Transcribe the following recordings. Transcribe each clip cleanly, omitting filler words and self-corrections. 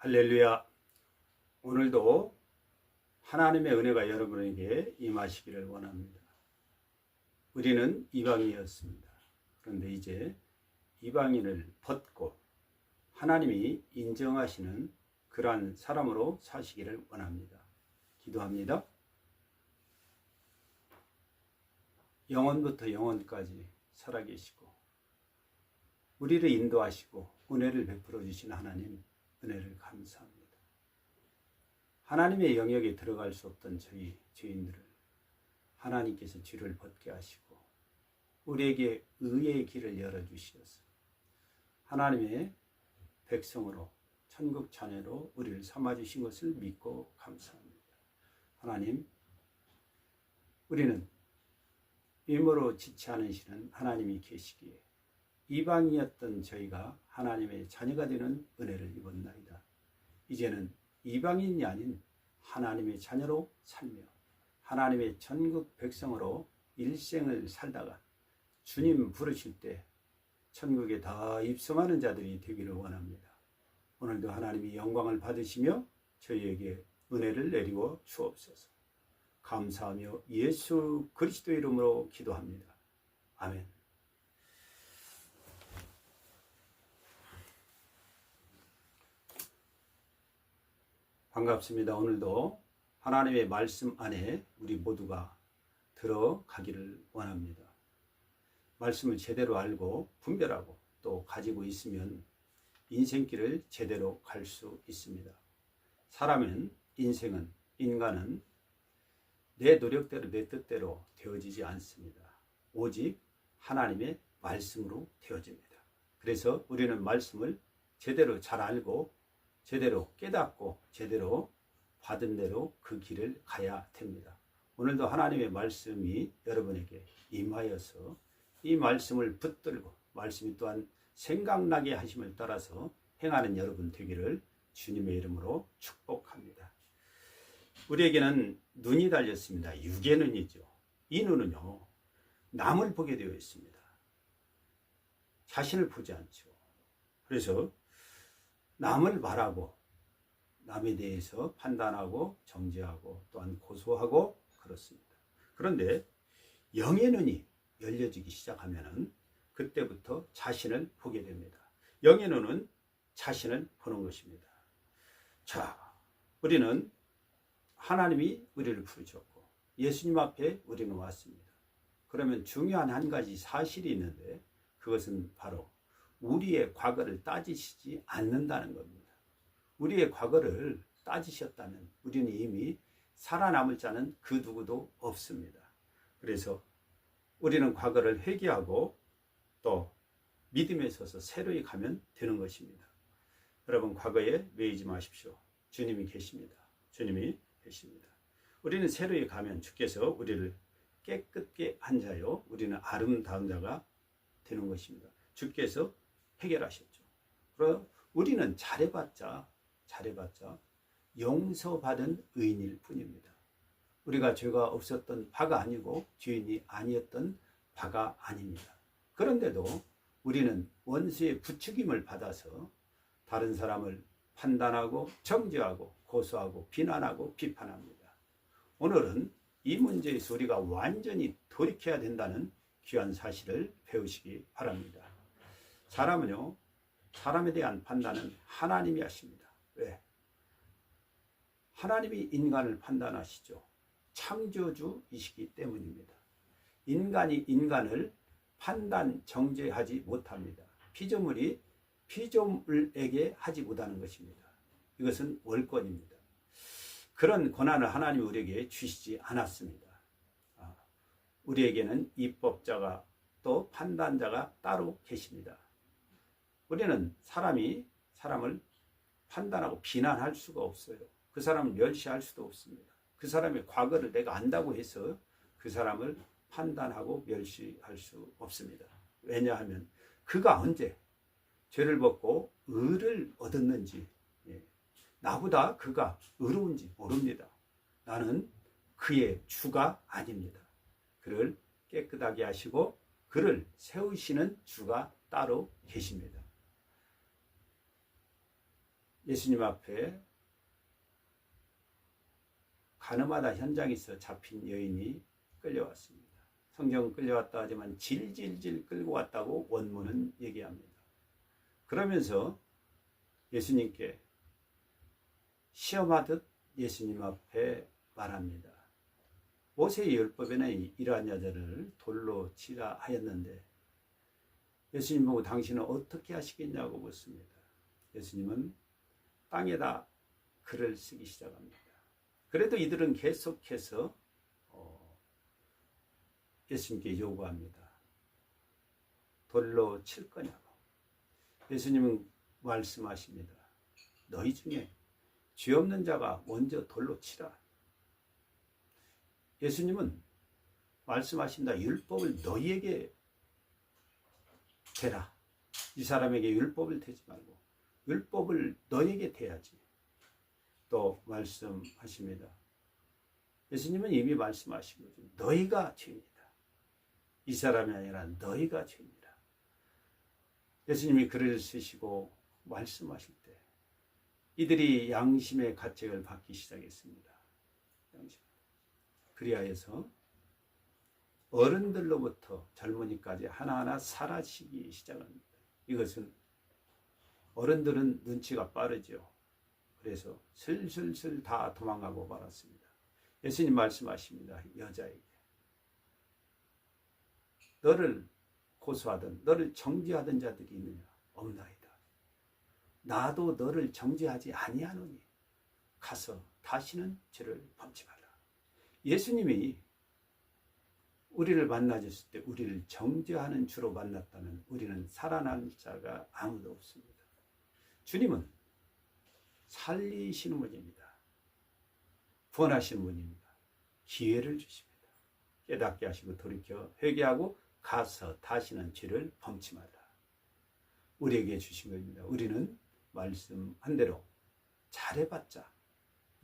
할렐루야. 오늘도 하나님의 은혜가 여러분에게 임하시기를 원합니다. 우리는 이방인이었습니다. 그런데 이제 이방인을 벗고 하나님이 인정하시는 그러한 사람으로 사시기를 원합니다. 기도합니다. 영원부터 영원까지 살아계시고 우리를 인도하시고 은혜를 베풀어 주신 하나님, 은혜를 감사합니다. 하나님의 영역에 들어갈 수 없던 저희 죄인들을 하나님께서 죄를 벗게 하시고 우리에게 의의 길을 열어주시어서 하나님의 백성으로 천국 자녀로 우리를 삼아주신 것을 믿고 감사합니다. 하나님, 우리는 임으로 지치 않으시는 하나님이 계시기에 이방이었던 저희가 하나님의 자녀가 되는 은혜를 입었나이다. 이제는 이방인이 아닌 하나님의 자녀로 살며 하나님의 전국 백성으로 일생을 살다가 주님 부르실 때 천국에 다 입성하는 자들이 되기를 원합니다. 오늘도 하나님이 영광을 받으시며 저희에게 은혜를 내리고 주옵소서. 감사하며 예수 그리스도 이름으로 기도합니다. 아멘. 반갑습니다. 오늘도 하나님의 말씀 안에 우리 모두가 들어가기를 원합니다. 말씀을 제대로 알고 분별하고 또 가지고 있으면 인생길을 제대로 갈 수 있습니다. 인간은 내 노력대로 내 뜻대로 되어지지 않습니다. 오직 하나님의 말씀으로 되어집니다. 그래서 우리는 말씀을 제대로 잘 알고 제대로 깨닫고 제대로 받은 대로 그 길을 가야 됩니다. 오늘도 하나님의 말씀이 여러분에게 임하여서 이 말씀을 붙들고 말씀이 또한 생각나게 하심을 따라서 행하는 여러분 되기를 주님의 이름으로 축복합니다. 우리에게는 눈이 달렸습니다. 육의 눈이죠. 이 눈은요, 남을 보게 되어 있습니다. 자신을 보지 않죠. 그래서 남을 말하고 남에 대해서 판단하고 정죄하고 또한 고소하고 그렇습니다. 그런데 영의 눈이 열려지기 시작하면 그때부터 자신을 보게 됩니다. 영의 눈은 자신을 보는 것입니다. 자, 우리는 하나님이 우리를 부르셨고 예수님 앞에 우리는 왔습니다. 그러면 중요한 한 가지 사실이 있는데 그것은 바로 우리의 과거를 따지시지 않는다는 겁니다. 우리의 과거를 따지셨다면 우리는 이미 살아남을 자는 그 누구도 없습니다. 그래서 우리는 과거를 회개하고 또 믿음에 서서 새로이 가면 되는 것입니다. 여러분, 과거에 매이지 마십시오. 주님이 계십니다. 주님이 계십니다. 우리는 새로이 가면 주께서 우리를 깨끗게 한 자요, 우리는 아름다운 자가 되는 것입니다. 주께서 해결하셨죠. 그럼 우리는 잘해봤자 용서받은 의인일 뿐입니다. 우리가 죄가 없었던 바가 아니고 죄인이 아니었던 바가 아닙니다. 그런데도 우리는 원수의 부추김을 받아서 다른 사람을 판단하고 정죄하고 고소하고 비난하고 비판합니다. 오늘은 이 문제에서 우리가 완전히 돌이켜야 된다는 귀한 사실을 배우시기 바랍니다. 사람은요, 사람에 대한 판단은 하나님이 하십니다. 왜? 하나님이 인간을 판단하시죠. 창조주이시기 때문입니다. 인간이 인간을 판단, 정죄하지 못합니다. 피조물이 피조물에게 하지 못하는 것입니다. 이것은 월권입니다. 그런 권한을 하나님이 우리에게 주시지 않았습니다. 우리에게는 입법자가 또 판단자가 따로 계십니다. 우리는 사람이 사람을 판단하고 비난할 수가 없어요. 그 사람을 멸시할 수도 없습니다. 그 사람의 과거를 내가 안다고 해서 그 사람을 판단하고 멸시할 수 없습니다. 왜냐하면 그가 언제 죄를 벗고 의를 얻었는지, 나보다 그가 의로운지 모릅니다. 나는 그의 주가 아닙니다. 그를 깨끗하게 하시고 그를 세우시는 주가 따로 계십니다. 예수님 앞에 가늠하다 현장에서 잡힌 여인이 끌려왔습니다. 성경은 끌려왔다 하지만 질질질 끌고 왔다고 원문은 얘기합니다. 그러면서 예수님께 시험하듯 예수님 앞에 말합니다. 모세의 율법에는 이러한 여자를 돌로 치라 하였는데 예수님 보고 당신은 어떻게 하시겠냐고 묻습니다. 예수님은 땅에다 글을 쓰기 시작합니다. 그래도 이들은 계속해서 예수님께 요구합니다. 돌로 칠 거냐고. 예수님은 말씀하십니다. 너희 중에 죄 없는 자가 먼저 돌로 치라. 예수님은 말씀하신다. 율법을 너희에게 대라. 이 사람에게 율법을 대지 말고 율법을 너희에게 대야지. 또 말씀하십니다. 예수님은 이미 말씀하신 거죠. 너희가 죄인이다. 이 사람이 아니라 너희가 죄인이다. 예수님이 글을 쓰시고 말씀하실 때 이들이 양심의 가책을 받기 시작했습니다. 양심. 그리하여서 어른들로부터 젊은이까지 하나하나 사라지기 시작합니다. 이것은 어른들은 눈치가 빠르죠. 그래서 슬슬슬 다 도망가고 말았습니다. 예수님 말씀하십니다. 여자에게 너를 고소하든 너를 정죄하던 자들이 있느냐? 없나이다. 나도 너를 정죄하지 아니하노니 가서 다시는 죄를 범치 말라. 예수님이 우리를 만나셨을 때 우리를 정죄하는 주로 만났다면 우리는 살아날 자가 아무도 없습니다. 주님은 살리시는 분입니다. 구원하시는 분입니다. 기회를 주십니다. 깨닫게 하시고 돌이켜 회개하고 가서 다시는 죄를 범치 말라. 우리에게 주신 것입니다. 우리는 말씀한 대로 잘해봤자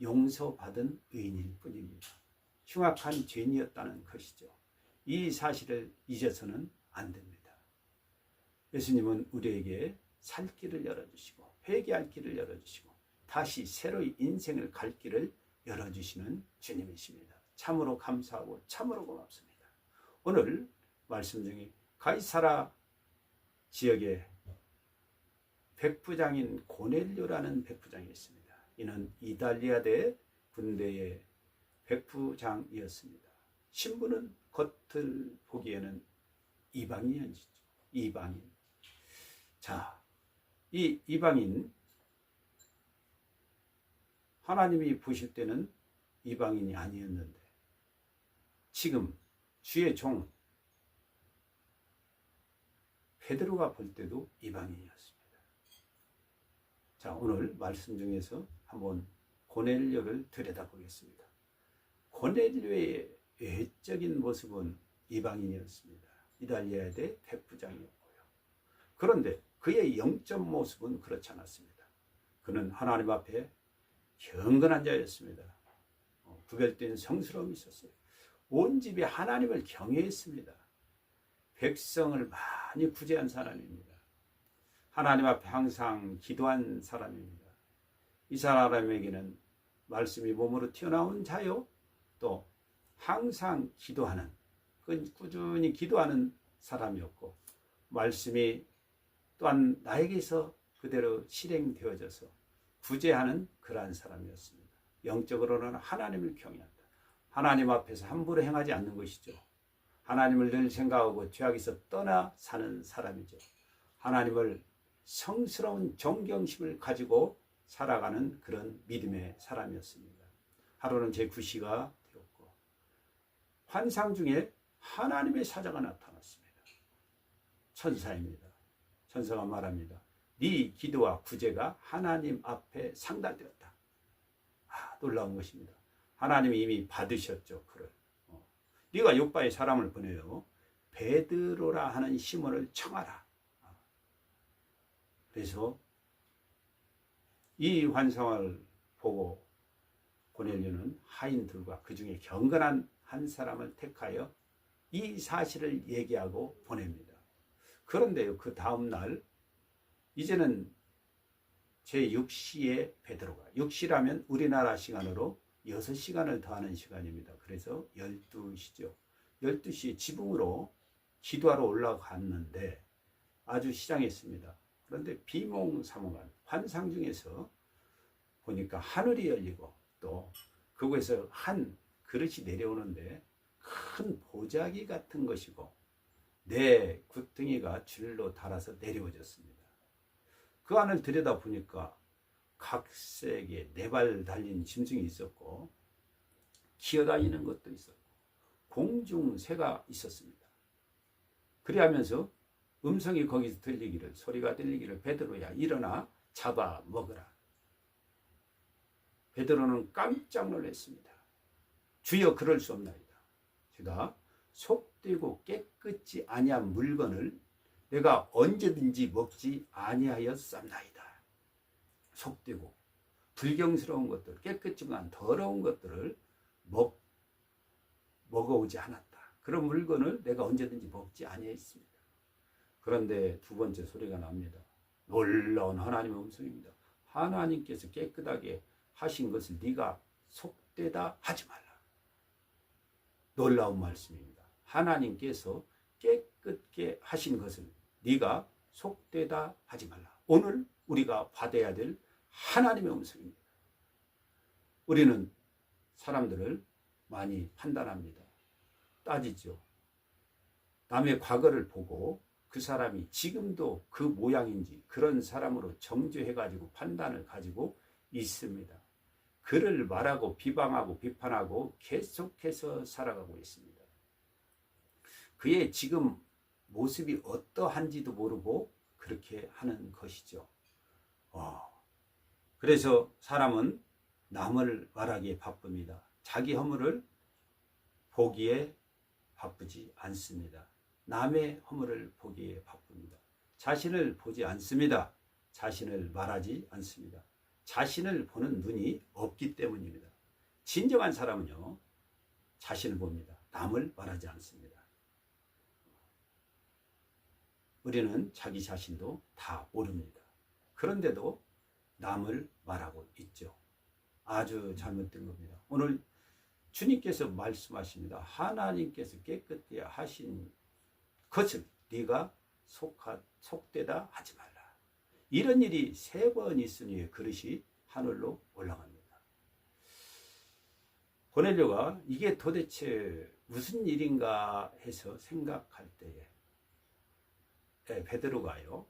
용서받은 의인일 뿐입니다. 흉악한 죄인이었다는 것이죠. 이 사실을 잊어서는 안 됩니다. 예수님은 우리에게 살 길을 열어주시고 회개할 길을 열어주시고 다시 새로이 인생을 갈 길을 열어주시는 주님이십니다. 참으로 감사하고 참으로 고맙습니다. 오늘 말씀 중에 가이사라 지역에 백부장인 고넬료라는 백부장이 있습니다. 이는 이달리아대 군대의 백부장이었습니다. 신부는 겉을 보기에는 이방인이죠. 이방인. 자, 이 이방인 하나님이 보실 때는 이방인이 아니었는데 지금 주의 종 베드로가 볼 때도 이방인이었습니다. 자, 오늘 말씀 중에서 한번 고넬료를 들여다보겠습니다. 고넬료의 외적인 모습은 이방인이었습니다. 이달리아의 백부장이었고요. 그런데 그의 영적 모습은 그렇지 않았습니다. 그는 하나님 앞에 경건한 자였습니다. 구별된 성스러움이 있었어요. 온 집이 하나님을 경외했습니다. 백성을 많이 구제한 사람입니다. 하나님 앞에 항상 기도한 사람입니다. 이 사람에게는 말씀이 몸으로 튀어나온 자요, 또 항상 기도하는, 꾸준히 기도하는 사람이었고, 말씀이 또한 나에게서 그대로 실행되어져서 구제하는 그러한 사람이었습니다. 영적으로는 하나님을 경외한다. 하나님 앞에서 함부로 행하지 않는 것이죠. 하나님을 늘 생각하고 죄악에서 떠나 사는 사람이죠. 하나님을 성스러운 존경심을 가지고 살아가는 그런 믿음의 사람이었습니다. 하루는 제9시가 되었고 환상 중에 하나님의 사자가 나타났습니다. 천사입니다. 천사가 말합니다. 네 기도와 구제가 하나님 앞에 상달되었다. 놀라운 것입니다. 하나님이 이미 받으셨죠. 그를. 네가 요바에 사람을 보내요. 베드로라 하는 시몬을 청하라. 그래서 이 환상을 보고 고넬료는 하인들과 그 중에 경건한 한 사람을 택하여 이 사실을 얘기하고 보냅니다. 그런데요, 그 다음 날 이제는 제6시에 베드로가, 6시라면 우리나라 시간으로 6시간을 더하는 시간입니다. 그래서 12시죠. 12시에 지붕으로 기도하러 올라갔는데 아주 시장했습니다. 그런데 비몽사몽한 환상 중에서 보니까 하늘이 열리고 또 그곳에서 한 그릇이 내려오는데 큰 보자기 같은 것이고 내 굿등이가 줄로 달아서 내려오졌습니다. 그 안을 들여다보니까 각색의 네 발 달린 짐승이 있었고 기어다니는 것도 있었고 공중새가 있었습니다. 그리하면서 음성이 거기서 들리기를, 소리가 들리기를, 베드로야 일어나 잡아 먹으라. 베드로는 깜짝 놀랐습니다. 주여, 그럴 수 없나이다. 제가 속되고 깨끗이 아니한 물건을 내가 언제든지 먹지 아니하였사옵나이다. 속되고 불경스러운 것들, 깨끗지만 더러운 것들을 먹어오지 않았다. 그런 물건을 내가 언제든지 먹지 아니했습니다. 그런데 두 번째 소리가 납니다. 놀라운 하나님의 음성입니다. 하나님께서 깨끗하게 하신 것을 네가 속되다 하지 말라. 놀라운 말씀입니다. 하나님께서 깨끗게 하신 것을 네가 속되다 하지 말라. 오늘 우리가 받아야 될 하나님의 음성입니다. 우리는 사람들을 많이 판단합니다. 따지죠. 남의 과거를 보고 그 사람이 지금도 그 모양인지 그런 사람으로 정죄해가지고 판단을 가지고 있습니다. 그를 말하고 비방하고 비판하고 계속해서 살아가고 있습니다. 그의 지금 모습이 어떠한지도 모르고 그렇게 하는 것이죠. 그래서 사람은 남을 말하기에 바쁩니다. 자기 허물을 보기에 바쁘지 않습니다. 남의 허물을 보기에 바쁩니다. 자신을 보지 않습니다. 자신을 말하지 않습니다. 자신을 보는 눈이 없기 때문입니다. 진정한 사람은요, 자신을 봅니다. 남을 말하지 않습니다. 우리는 자기 자신도 다 모릅니다. 그런데도 남을 말하고 있죠. 아주 잘못된 겁니다. 오늘 주님께서 말씀하십니다. 하나님께서 깨끗게 하신 것을 네가 속되다 하지 말라. 이런 일이 3번 있으니 그릇이 하늘로 올라갑니다. 고넬료가 이게 도대체 무슨 일인가 해서 생각할 때에 베드로가요,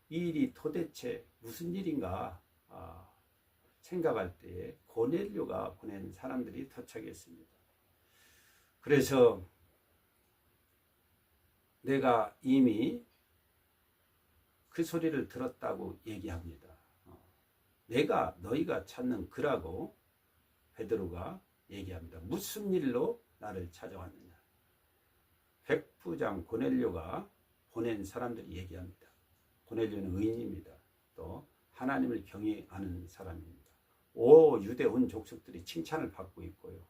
이 일이 도대체 무슨 일인가 생각할 때에 고넬료가 보낸 사람들이 도착했습니다. 그래서 내가 이미 그 소리를 들었다고 얘기합니다. 내가 너희가 찾는 그라고 베드로가 얘기합니다. 무슨 일로 나를 찾아왔느냐. 백부장 고넬료가 보낸 사람들이 얘기합니다. 고넬료는 의인입니다. 또 하나님을 경외하는 사람입니다. 유대 온 족속들이 칭찬을 받고 있고요.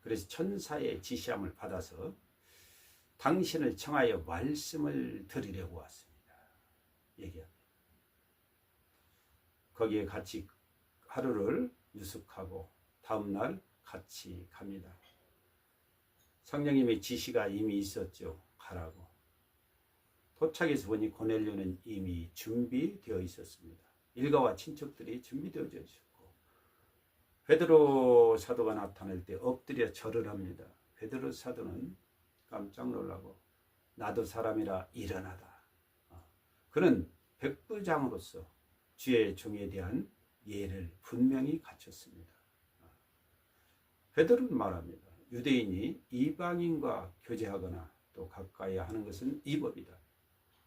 그래서 천사의 지시함을 받아서 당신을 청하여 말씀을 드리려고 왔습니다. 얘기합니다. 거기에 같이 하루를 유숙하고 다음날 같이 갑니다. 성령님의 지시가 이미 있었죠. 가라고. 도착해서 보니 고넬료는 이미 준비되어 있었습니다. 일가와 친척들이 준비되어져 있었고, 베드로 사도가 나타날 때 엎드려 절을 합니다. 베드로 사도는 깜짝 놀라고 나도 사람이라 일어나다. 그는 백부장으로서 주의 종에 대한 예를 분명히 갖췄습니다. 베드로는 말합니다. 유대인이 이방인과 교제하거나 또 가까이 하는 것은 이법이다.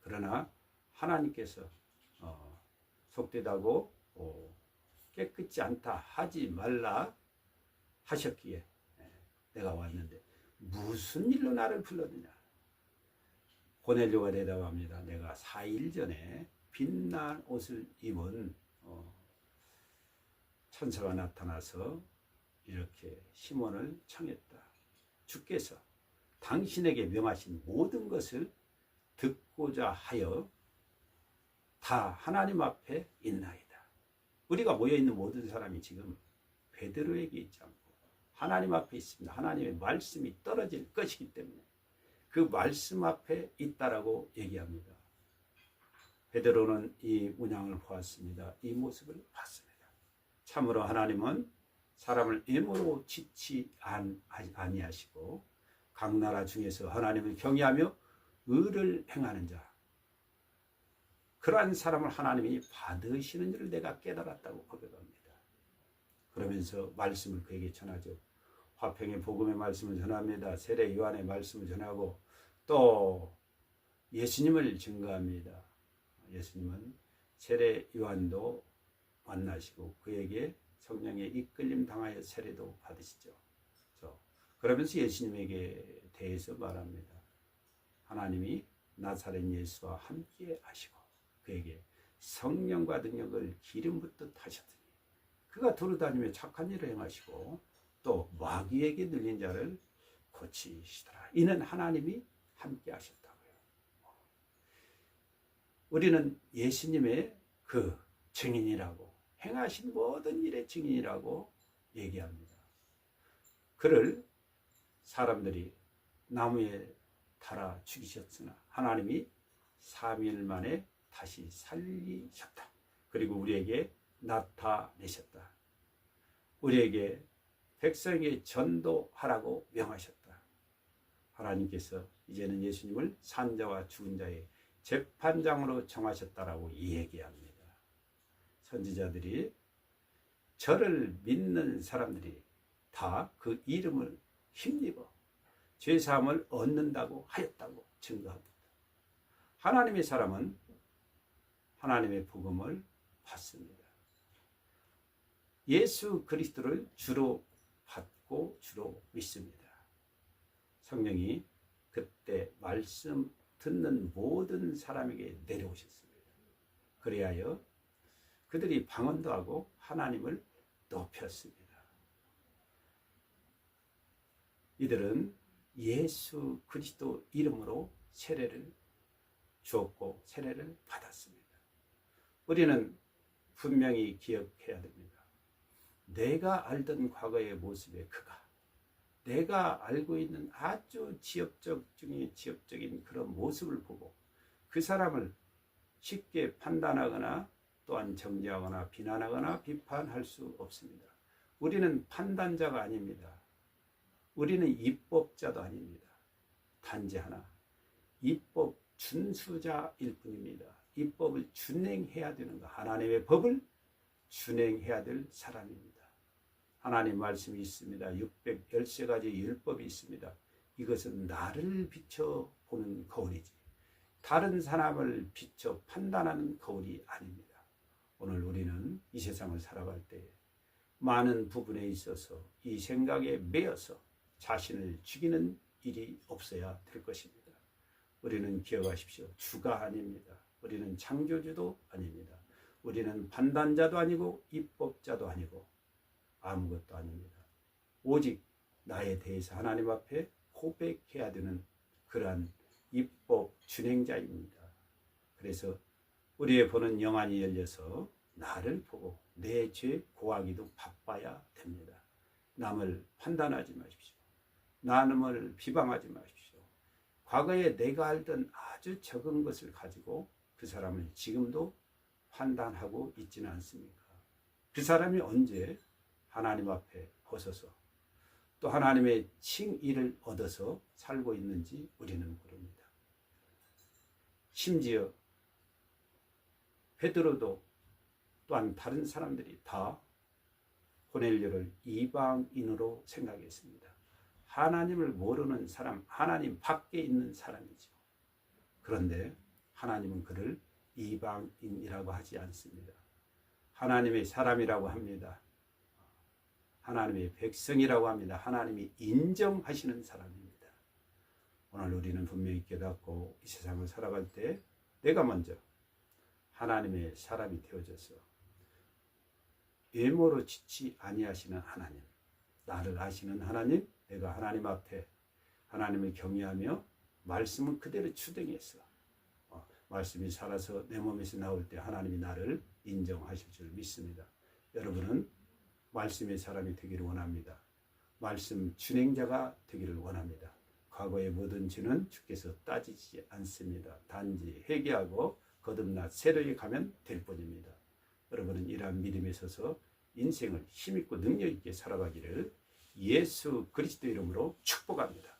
그러나 하나님께서 속되다고 깨끗지 않다 하지 말라 하셨기에 내가 왔는데 무슨 일로 나를 불렀느냐. 고넬료가 대답합니다. 내가 4일 전에 빛난 옷을 입은 천사가 나타나서 이렇게 시몬을 청했다. 주께서 당신에게 명하신 모든 것을 듣고자 하여 다 하나님 앞에 있나이다. 우리가 모여있는 모든 사람이 지금 베드로에게 있지 않고 하나님 앞에 있습니다. 하나님의 말씀이 떨어질 것이기 때문에 그 말씀 앞에 있다라고 얘기합니다. 베드로는 이 문양을 보았습니다. 이 모습을 봤습니다. 참으로 하나님은 사람을 애모로 짓지 아니하시고 각 나라 중에서 하나님을 경외하며 의를 행하는 자, 그러한 사람을 하나님이 받으시는 줄 내가 깨달았다고 고백합니다. 그러면서 말씀을 그에게 전하죠. 화평의 복음의 말씀을 전합니다. 세례 요한의 말씀을 전하고 또 예수님을 증거합니다. 예수님은 세례 요한도 만나시고 그에게 성령의 이끌림 당하여 세례도 받으시죠. 그러면서 예수님에게 대해서 말합니다. 하나님이 나사렛 예수와 함께 하시고 그에게 성령과 능력을 기름 붓듯 하셨더니 그가 두루다니며 착한 일을 행하시고 또 마귀에게 눌린 자를 고치시더라. 이는 하나님이 함께 하셨다고요. 우리는 예수님의 그 증인이라고, 행하신 모든 일의 증인이라고 얘기합니다. 그를 사람들이 나무에 달아 죽이셨으나 하나님이 3일 만에 다시 살리셨다. 그리고 우리에게 나타내셨다. 우리에게 백성에게 전도하라고 명하셨다. 하나님께서 이제는 예수님을 산자와 죽은 자의 재판장으로 정하셨다라고 얘기합니다. 선지자들이 저를 믿는 사람들이 다 그 이름을 힘입어 죄사함을 얻는다고 하였다고 증거합니다. 하나님의 사람은 하나님의 복음을 받습니다. 예수 그리스도를 주로 받고 주로 믿습니다. 성령이 그때 말씀 듣는 모든 사람에게 내려오셨습니다. 그리하여 그들이 방언도 하고 하나님을 높였습니다. 이들은 예수 그리스도 이름으로 세례를 주었고 세례를 받았습니다. 우리는 분명히 기억해야 됩니다. 내가 알던 과거의 모습의 그가, 내가 알고 있는 아주 지엽적 중에 지엽적인 그런 모습을 보고 그 사람을 쉽게 판단하거나 또한 정죄하거나 비난하거나 비판할 수 없습니다. 우리는 판단자가 아닙니다. 우리는 입법자도 아닙니다. 단지 하나, 입법 준수자일 뿐입니다. 입법을 준행해야 되는 것, 하나님의 법을 준행해야 될 사람입니다. 하나님 말씀이 있습니다. 613가지 율법이 있습니다. 이것은 나를 비춰보는 거울이지 다른 사람을 비춰 판단하는 거울이 아닙니다. 오늘 우리는 이 세상을 살아갈 때 많은 부분에 있어서 이 생각에 매여서 자신을 죽이는 일이 없어야 될 것입니다. 우리는 기억하십시오. 주가 아닙니다. 우리는 창조주도 아닙니다. 우리는 판단자도 아니고 입법자도 아니고 아무것도 아닙니다. 오직 나에 대해서 하나님 앞에 고백해야 되는 그러한 입법 준행자입니다. 그래서 우리의 보는 영안이 열려서 나를 보고 내 죄 고하기도 바빠야 됩니다. 남을 판단하지 마십시오. 남을 비방하지 마십시오. 과거에 내가 알던 아주 적은 것을 가지고 그 사람을 지금도 판단하고 있지는 않습니까? 그 사람이 언제 하나님 앞에 벗어서 또 하나님의 칭의를 얻어서 살고 있는지 우리는 모릅니다. 심지어 베드로도 또한 다른 사람들이 다 고넬료를 이방인으로 생각했습니다. 하나님을 모르는 사람, 하나님 밖에 있는 사람이죠. 그런데 하나님은 그를 이방인이라고 하지 않습니다. 하나님의 사람이라고 합니다. 하나님의 백성이라고 합니다. 하나님이 인정하시는 사람입니다. 오늘 우리는 분명히 깨닫고 이 세상을 살아갈 때 내가 먼저 하나님의 사람이 되어져서 외모로 짓지 아니하시는 하나님, 나를 아시는 하나님, 내가 하나님 앞에 하나님을 경외하며 말씀은 그대로 추등해서 말씀이 살아서 내 몸에서 나올 때 하나님이 나를 인정하실 줄 믿습니다. 여러분은 말씀의 사람이 되기를 원합니다. 말씀 준행자가 되기를 원합니다. 과거의 모든 죄는 주께서 따지지 않습니다. 단지 회개하고 거듭나 새로이 가면 될 뿐입니다. 여러분은 이러한 믿음에 서서 인생을 힘있고 능력있게 살아가기를 예수 그리스도 이름으로 축복합니다.